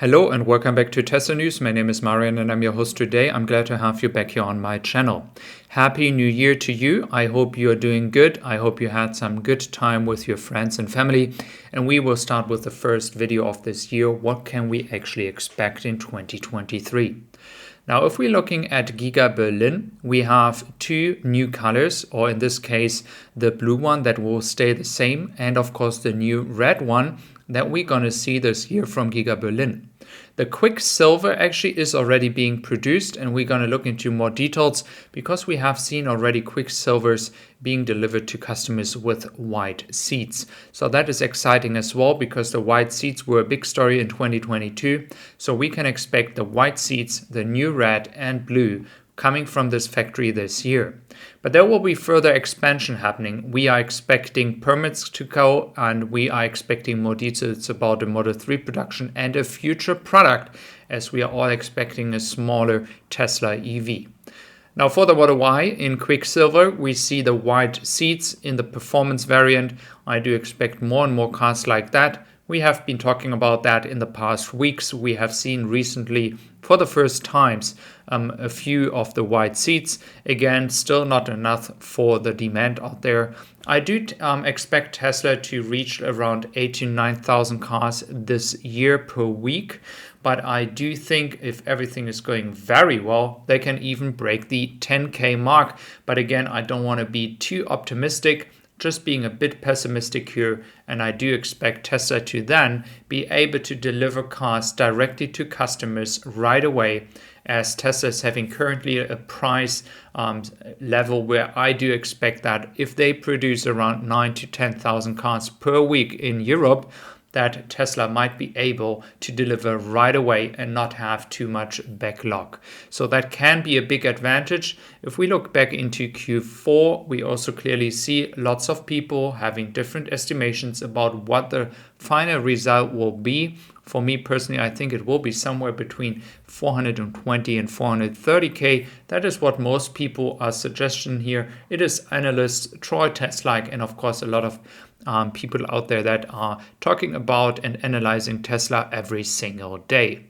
Hello and welcome back to Tesla News. My name is Marian and I'm your host today. I'm glad to have you back here on my channel. Happy New Year to you. I hope you are doing good. I hope you had some good time with your friends and family. And we will start with the first video of this year. What can we actually expect in 2023? Now, if we're looking at Giga Berlin, we have two new colors, or in this case, the blue one that will stay the same, and of course the new red one that we're going to see this year from Giga Berlin. The Quicksilver actually is already being produced, and we're going to look into more details because we have seen already Quicksilvers being delivered to customers with white seats. So that is exciting as well because the white seats were a big story in 2022. So we can expect the white seats, the new red and blue, coming from this factory this year. But there will be further expansion happening. We are expecting permits to go, and we are expecting more details about the Model 3 production and a future product, as we are all expecting a smaller Tesla EV. Now for the Model Y in Quicksilver, we see the white seats in the performance variant. I do expect more and more cars like that. We have been talking about that in the past weeks. We have seen recently, for the first times, a few of the white seats. Again, still not enough for the demand out there. I do expect Tesla to reach around 8,000 to 9,000 cars this year per week. But I do think if everything is going very well, they can even break the 10K mark. But again, I don't want to be too optimistic. Just being a bit pessimistic here, and I do expect Tesla to then be able to deliver cars directly to customers right away, as Tesla is having currently a price level where I do expect that if they produce around 9,000 to 10,000 cars per week in Europe, that Tesla might be able to deliver right away and not have too much backlog. So that can be a big advantage. If we look back into Q4, we also clearly see lots of people having different estimations about what the final result will be. For me personally, I think it will be somewhere between 420 and 430K. That is what most people are suggesting here. It is analysts, Troy Tesla, and of course a lot of people out there that are talking about and analyzing Tesla every single day.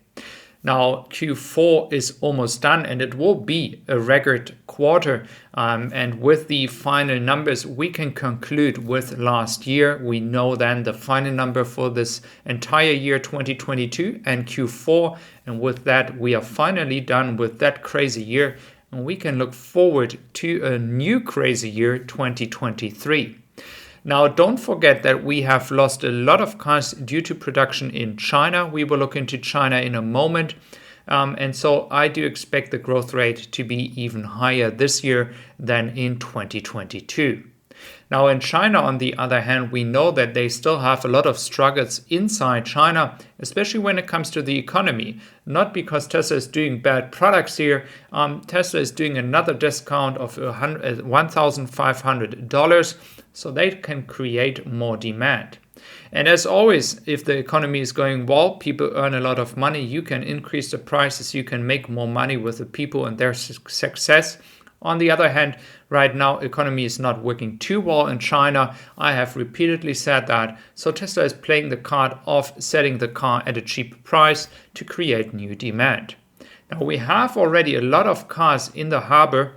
Now, Q4 is almost done and it will be a record quarter. And with the final numbers, we can conclude with last year. We know then the final number for this entire year 2022 and Q4. And with that, we are finally done with that crazy year. And we can look forward to a new crazy year 2023. Now, don't forget that we have lost a lot of cars due to production in China. We will look into China in a moment. And so I do expect the growth rate to be even higher this year than in 2022. Now in China, on the other hand, we know that they still have a lot of struggles inside China, especially when it comes to the economy. Not because Tesla is doing bad products here. Tesla is doing another discount of $1,500 so they can create more demand. And as always, if the economy is going well, people earn a lot of money. You can increase the prices. You can make more money with the people and their success. On the other hand, right now, economy is not working too well in China. I have repeatedly said that. So Tesla is playing the card of selling the car at a cheap price to create new demand. Now, we have already a lot of cars in the harbor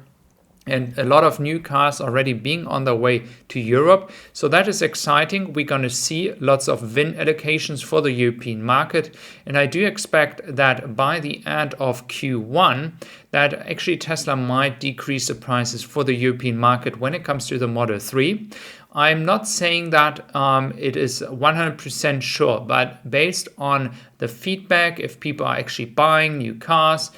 and a lot of new cars already being on their way to Europe. So that is exciting. We're going to see lots of VIN allocations for the European market. And I do expect that by the end of Q1, that actually Tesla might decrease the prices for the European market when it comes to the Model 3. I'm not saying that it is 100% sure, but based on the feedback, if people are actually buying new cars,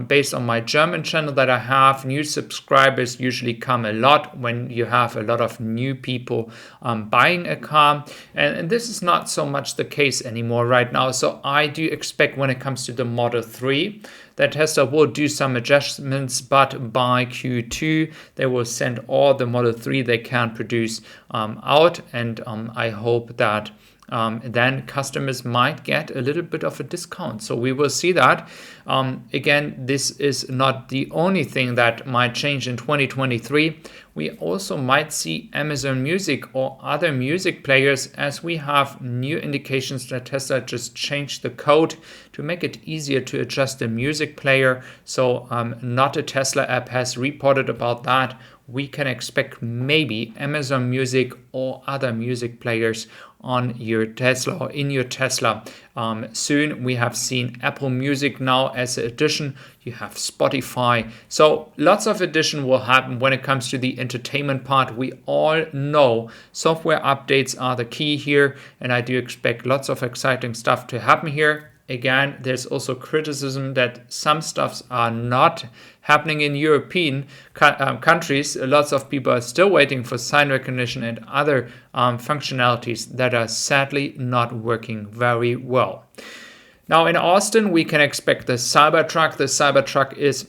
based on my German channel that I have, new subscribers usually come a lot when you have a lot of new people buying a car. And this is not so much the case anymore right now. So I do expect when it comes to the Model 3, that Tesla will do some adjustments, but by Q2, they will send all the Model 3 they can produce out. And I hope that then customers might get a little bit of a discount. So we will see that. Again, this is not the only thing that might change in 2023. We also might see Amazon Music or other music players, as we have new indications that Tesla just changed the code to make it easier to adjust the music player. So not a Tesla app has reported about that. We can expect maybe Amazon Music or other music players on your Tesla or in your Tesla soon. We have seen Apple Music now as an addition. You have Spotify. So lots of addition will happen when it comes to the entertainment part. We all know software updates are the key here, and I do expect lots of exciting stuff to happen here. Again, there's also criticism that some stuffs are not happening in European countries. Lots of people are still waiting for sign recognition and other functionalities that are sadly not working very well. Now in Austin, we can expect the Cybertruck. The Cybertruck is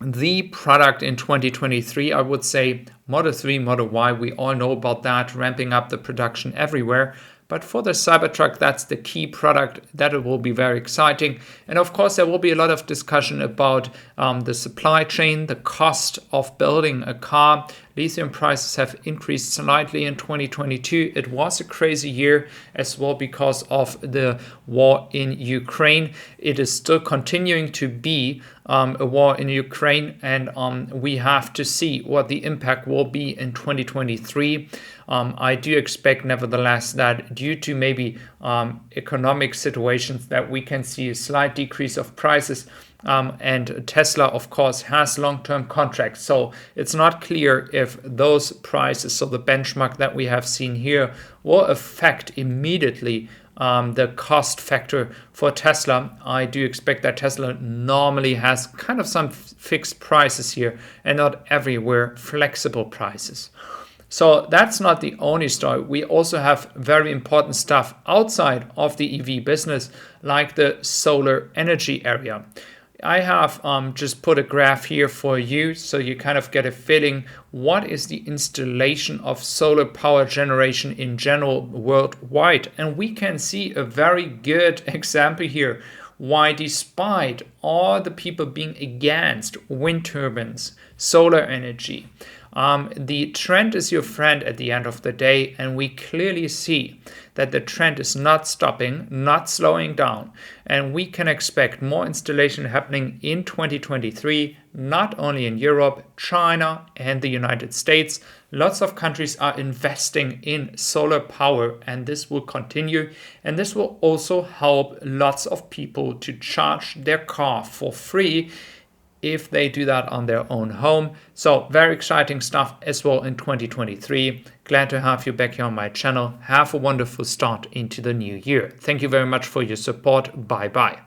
the product in 2023, I would say. Model 3, Model Y, we all know about that, ramping up the production everywhere. But for the Cybertruck, that's the key product. That will be very exciting. And of course, there will be a lot of discussion about the supply chain, the cost of building a car. Lithium prices have increased slightly in 2022. It was a crazy year as well because of the war in Ukraine. It is still continuing to be a war in Ukraine, and we have to see what the impact will be in 2023. I do expect, nevertheless, that due to maybe economic situations, that we can see a slight decrease of prices. And Tesla, of course, has long-term contracts. So it's not clear if those prices, so the benchmark that we have seen here, will affect immediately the cost factor for Tesla. I do expect that Tesla normally has kind of some fixed prices here and not everywhere flexible prices. So that's not the only story. We also have very important stuff outside of the EV business, like the solar energy area. I have just put a graph here for you so you kind of get a feeling what is the installation of solar power generation in general worldwide. And we can see a very good example here why, despite all the people being against wind turbines, solar energy, the trend is your friend at the end of the day, and we clearly see that the trend is not stopping, not slowing down, and we can expect more installation happening in 2023, not only in Europe, China, and the United States. Lots of countries are investing in solar power, and this will continue, and this will also help lots of people to charge their car for free if they do that on their own home. So very exciting stuff as well in 2023. Glad to have you back here on my channel. Have a wonderful start into the new year. Thank you very much for your support. Bye bye.